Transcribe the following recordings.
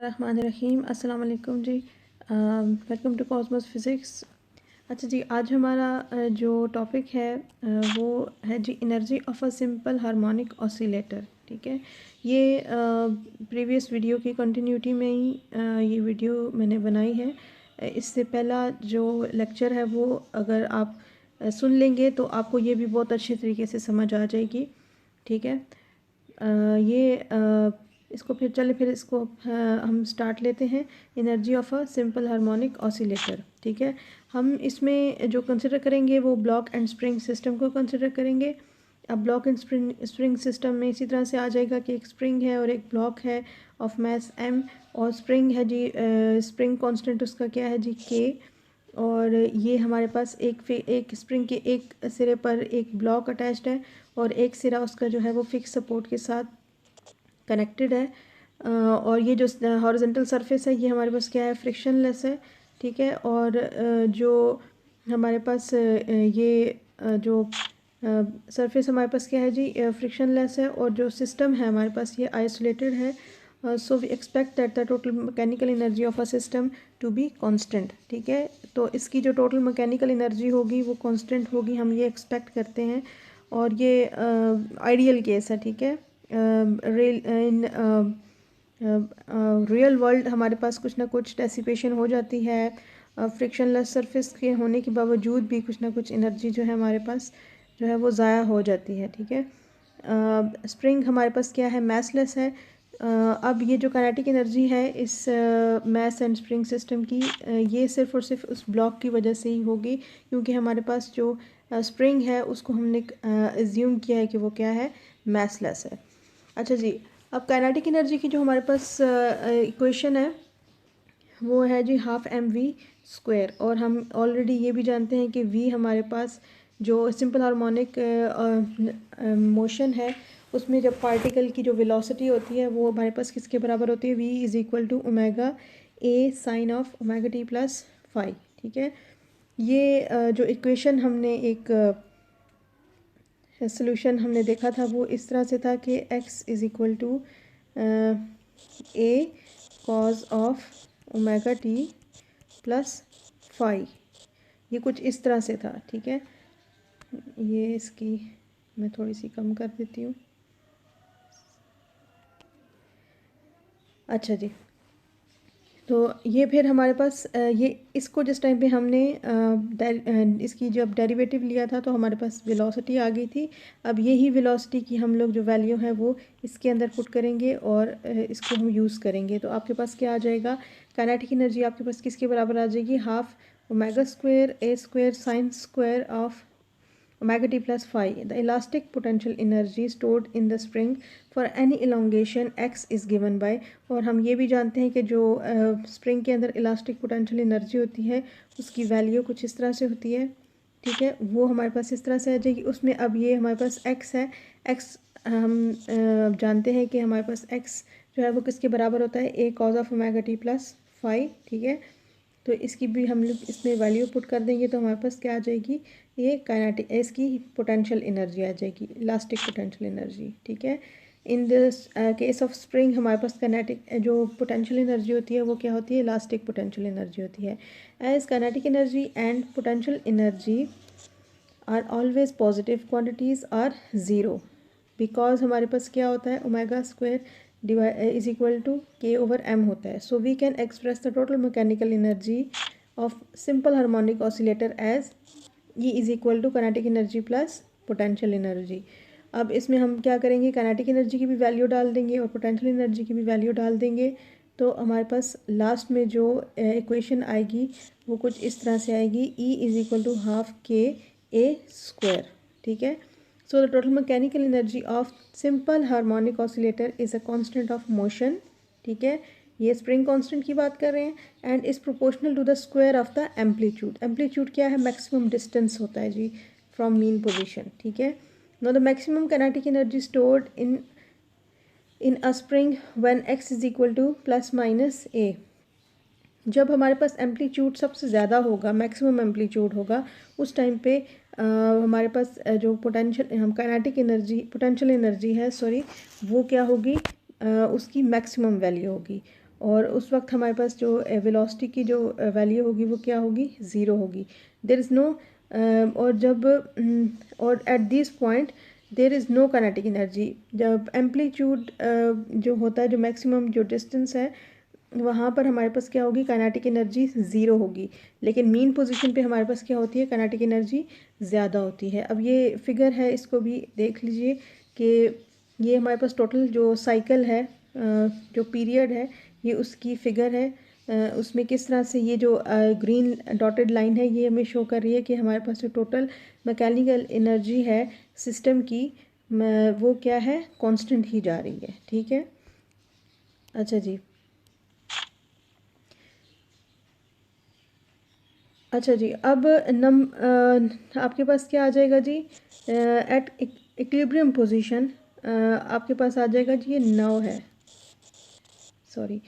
रहमानिर्रहीम। अस्सलाम वालेकुम जी। Welcome to Cosmos Physics. अच्छा जी, आज हमारा जो टॉपिक है वो है जी energy of a simple harmonic oscillator. ठीक है, ये प्रीवियस वीडियो की कंटिन्यूटी में ही ये वीडियो मैंने बनाई है। इससे पहला जो लेक्चर है वो अगर आप सुन लेंगे तो आपको ये भी बहुत अच्छे तरीके से समझ आ जाएगी। ठीक है, इसको फिर इसको हम स्टार्ट लेते हैं। Energy of a simple harmonic oscillator. ठीक है, हम इसमें जो कंसिडर करेंगे वो ब्लॉक एंड स्प्रिंग सिस्टम को कंसिडर करेंगे। अब ब्लॉक एंड स्प्रिंग सिस्टम में इसी तरह से आ जाएगा कि एक स्प्रिंग है और एक ब्लॉक है ऑफ मैस m, और स्प्रिंग है जी, स्प्रिंग कांस्टेंट उसका क्या है जी, k। और ये हमारे पास एक स्प्रिंग के एक सिरे पर एक ब्लॉक अटैच्ड है और एक सिरा उसका जो है वो फिक्स सपोर्ट के साथ कनेक्टेड है। और ये जो हॉरिजॉन्टल सरफेस है ये हमारे पास क्या है, फ्रिक्शनलेस है। ठीक है, और जो हमारे पास ये जो सरफेस हमारे पास क्या है जी, फ्रिक्शनलेस है, और जो सिस्टम है हमारे पास ये आइसोलेटेड है। So we expect that the total mechanical energy of a system to be constant. ठीक है, तो इसकी जो टोटल मैकेनिकल एनर्जी होगी वो कांस्टेंट होगी, हम ये एक्सपेक्ट करते हैं। और ये आइडियल केस है। ठीक है, रियल वर्ल्ड हमारे पास कुछ ना कुछ डेसिपेशन हो जाती है, फ्रिक्शनलेस सरफेस के होने के बावजूद भी कुछ ना कुछ एनर्जी जो है हमारे पास जो है वो ज़ाया हो जाती है। ठीक है, स्प्रिंग हमारे पास क्या है, मैसलेस है। अब ये जो काइनेटिक एनर्जी है इस मैस एंड स्प्रिंग सिस्टम की, ये सिर्फ और सिर्फ उस ब्लॉक की वजह से ही होगी, क्योंकि हमारे पास जो स्प्रिंग है उसको हमने एज्यूम किया है कि वो क्या है, मैसलेस है। अच्छा जी, अब काइनेटिक एनर्जी की जो हमारे पास इक्वेशन है वो है जी ½ mv²। और हम ऑलरेडी ये भी जानते हैं कि v हमारे पास जो सिंपल हार्मोनिक मोशन है उसमें जब पार्टिकल की जो वेलोसिटी होती है वो हमारे पास किसके बराबर होती है, v = ω sin ऑफ ω_t+φ। ठीक है, ये जो इक्वेशन हमने एक सोल्यूशन हमने देखा था वो इस तरह से था कि x = a cos of ω_t+φ। ये कुछ इस तरह से था। ठीक है, ये इसकी मैं थोड़ी सी कम कर देती हूँ। अच्छा जी, तो ये फिर हमारे पास ये इसको जिस टाइम पे हमने इसकी जब डेरिवेटिव लिया था तो हमारे पास वेलोसिटी आ गई थी। अब यही वेलोसिटी की हम लोग जो वैल्यू है वो इसके अंदर पुट करेंगे और इसको हम यूज़ करेंगे। तो आपके पास क्या आ जाएगा, काइनेटिक एनर्जी आपके पास किसके बराबर आ जाएगी, ½ ω²a² sin² of ω_t+φ। The elastic potential energy stored in the spring for any elongation x is given by। और हम ये भी जानते हैं कि जो स्प्रिंग के अंदर इलास्टिक पोटेंशियल एनर्जी होती है उसकी वैल्यू कुछ इस तरह से होती है। ठीक है, वो हमारे पास इस तरह से आ जाएगी। उसमें अब ये हमारे पास x है, x हम जानते हैं कि हमारे पास x जो है वो किसके बराबर होता है, a cos ऑफ ω_t+φ। ठीक है, तो इसकी भी हम लोग इसमें वैल्यू पुट कर देंगे तो हमारे पास क्या आ जाएगी, ये काइनेटिक इसकी पोटेंशियल एनर्जी आ जाएगी, इलास्टिक पोटेंशियल एनर्जी। ठीक है, in this case of spring हमारे पास काइनेटिक जो पोटेंशियल एनर्जी होती है वो क्या होती है, इलास्टिक पोटेंशियल एनर्जी होती है। As kinetic energy and potential energy are always positive, quantities are zero, because हमारे पास क्या होता है, ω² = k/m होता है। So we can express the total mechanical energy of simple harmonic oscillator as E = kinetic energy plus potential energy. अब इसमें हम क्या करेंगे, काइनेटिक एनर्जी की भी वैल्यू डाल देंगे और पोटेंशियल एनर्जी की भी वैल्यू डाल देंगे। तो हमारे पास लास्ट में जो इक्वेशन आएगी वो कुछ इस तरह से आएगी, E = ½ ठीक है, so the total mechanical energy of simple harmonic oscillator is a constant of motion. ठीक है, ये स्प्रिंग कांस्टेंट की बात कर रहे हैं, and is proportional to the square of the amplitude. Amplitude क्या है, मैक्सिमम डिस्टेंस होता है जी फ्रॉम मीन पोजीशन। ठीक है, know the maximum kinetic energy stored in a spring when x = ±a। जब हमारे पास एम्पलीट्यूड सबसे ज़्यादा होगा, मैक्सिमम एम्पलीट्यूड होगा, उस टाइम पे हमारे पास जो पोटेंशियल एनर्जी है वो क्या होगी, उसकी मैक्सिमम वैल्यू होगी। और उस वक्त हमारे पास जो वेलोसिटी की जो वैल्यू होगी वो क्या होगी, ज़ीरो होगी। देयर इज़ नो और जब और at this point there is no kinetic energy. जब एम्पलीट्यूड जो होता है, जो मैक्सिमम जो डिस्टेंस है, वहाँ पर हमारे पास क्या होगी, काइनेटिक एनर्जी ज़ीरो होगी। लेकिन मीन पोजीशन पे हमारे पास क्या होती है, काइनेटिक एनर्जी ज़्यादा होती है। अब ये फिगर है, इसको भी देख लीजिए कि ये हमारे पास टोटल जो साइकिल है, जो पीरियड है, ये उसकी फिगर है। उसमें किस तरह से ये जो ग्रीन डॉटेड लाइन है ये हमें शो कर रही है कि हमारे पास जो टोटल मैकेनिकल एनर्जी है सिस्टम की, वो क्या है, कांस्टेंट ही जा रही है। ठीक है, अच्छा जी, अच्छा जी। अब आपके पास क्या आ जाएगा जी, एट इक्विलिब्रियम पोजीशन आपके पास आ जाएगा जी, ये 9 है, सॉरी,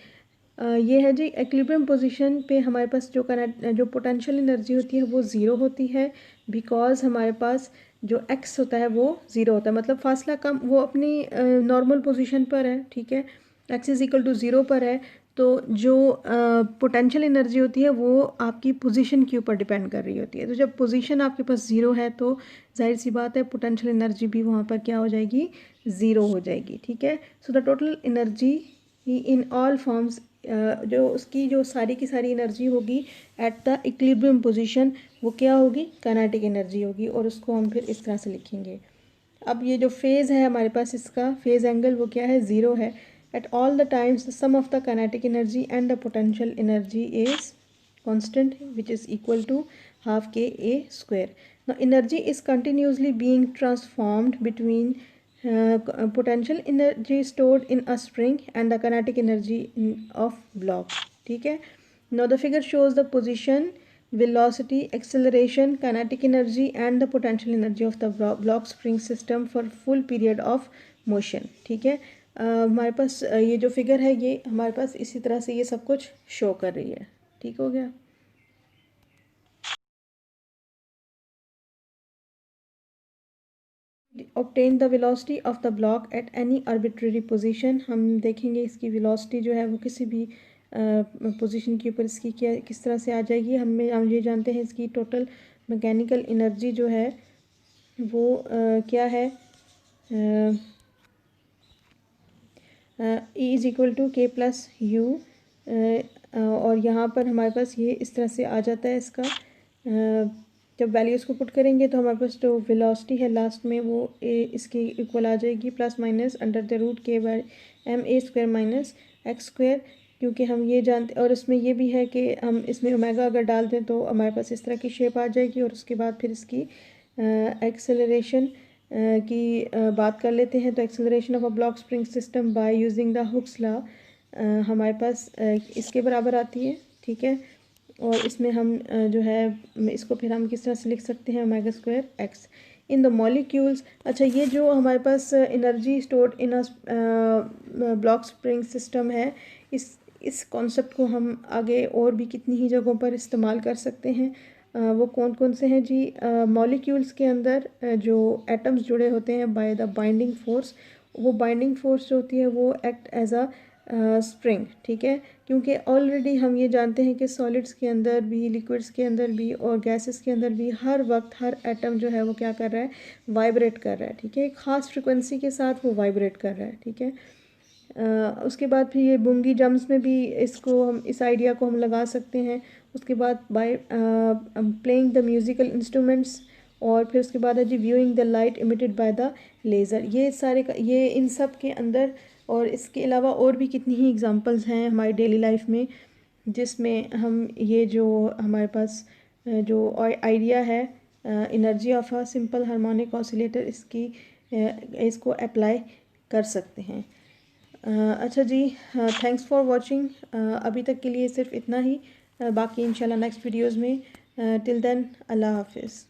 ये है जी इक्विलिब्रियम पोजीशन पे हमारे पास जो पोटेंशियल एनर्जी होती है वो ज़ीरो होती है, बिकॉज हमारे पास जो एक्स होता है वो ज़ीरो होता है, मतलब फासला कम, वो अपनी नॉर्मल पोजीशन पर है। ठीक है, x is equal to zero पर है, तो जो पोटेंशियल एनर्जी होती है वो आपकी पोजीशन के ऊपर डिपेंड कर रही होती है। तो जब पोजीशन आपके पास ज़ीरो है तो जाहिर सी बात है पोटेंशियल एनर्जी भी वहाँ पर क्या हो जाएगी, ज़ीरो हो जाएगी। ठीक है, so the total energy in all forms, जो उसकी जो सारी की सारी एनर्जी होगी एट द इक्विलिब्रियम पोजीशन, वो क्या होगी, काइनेटिक एनर्जी होगी, और उसको हम फिर इस तरह से लिखेंगे। अब ये जो फेज़ है हमारे पास, इसका फेज़ एंगल वो क्या है, ज़ीरो है। At all the times the sum of the kinetic energy and the potential energy is constant, which is equal to half k a square. Now energy is continuously being transformed between potential energy stored in a spring and the kinetic energy of block. ठीक है, now the figure shows the position, velocity, acceleration, kinetic energy and the potential energy of the block spring system for full period of motion. ठीक है, हमारे पास ये जो figure है ये हमारे पास इसी तरह से ये सब कुछ शो कर रही है। ठीक हो गया। obtain the velocity of the block at any arbitrary position। हम देखेंगे इसकी velocity जो है वो किसी भी पोजीशन के ऊपर इसकी क्या किस तरह से आ जाएगी। हम ये जानते हैं इसकी टोटल मैकेनिकल एनर्जी जो है वो क्या है, E इज़ इक्वल टू के प्लस यू, और यहाँ पर हमारे पास ये इस तरह से आ जाता है इसका, जब वैल्यूज़ को पुट करेंगे तो हमारे पास जो वेलोसिटी है लास्ट में वो इसकी इक्वल आ जाएगी plus minus under the root k by m A square minus x square, क्योंकि हम ये जानते, और इसमें ये भी है कि हम इसमें ओमेगा अगर डाल दें तो हमारे पास इस तरह की शेप आ जाएगी। और उसके बाद फिर इसकी एक्सेलरेशन की बात कर लेते हैं। तो acceleration of a block spring system by using the Hooke's law हमारे पास इसके बराबर आती है। ठीक है, और इसमें हम जो है इसको फिर हम किस तरह से लिख सकते हैं, omega square x in the molecules. अच्छा, ये जो हमारे पास energy stored in a block spring system है, इस कॉन्सेप्ट को हम आगे और भी कितनी ही जगहों पर इस्तेमाल कर सकते हैं। वो कौन कौन से हैं जी, मॉलिक्यूल्स के अंदर जो एटम्स जुड़े होते हैं बाय द बाइंडिंग फोर्स, वो बाइंडिंग फोर्स जो होती है वो एक्ट एज अ स्प्रिंग। ठीक है, क्योंकि ऑलरेडी हम ये जानते हैं कि सॉलिड्स के अंदर भी, लिक्विड्स के अंदर भी और गैसेस के अंदर भी हर वक्त हर एटम जो है वो क्या कर रहा है, वाइब्रेट कर रहा है। ठीक है, एक ख़ास फ्रिक्वेंसी के साथ वो वाइब्रेट कर रहा है। ठीक है, उसके बाद फिर ये बुंगी जम्स में भी इसको हम इस आइडिया को हम लगा सकते हैं। उसके बाद by playing the musical instruments, और फिर उसके बाद है जी viewing the light emitted by the laser. ये सारे ये इन सब के अंदर, और इसके अलावा और भी कितनी ही एग्जांपल्स हैं हमारी डेली लाइफ में, जिसमें हम ये जो हमारे पास जो आइडिया है energy of a simple harmonic oscillator, इसको अप्लाई कर सकते हैं। अच्छा जी, थैंक्स फॉर वाचिंग। अभी तक के लिए सिर्फ इतना ही, बाकी इंशाल्लाह नेक्स्ट वीडियोज़ में। टिल देन, अल्लाह हाफिज़।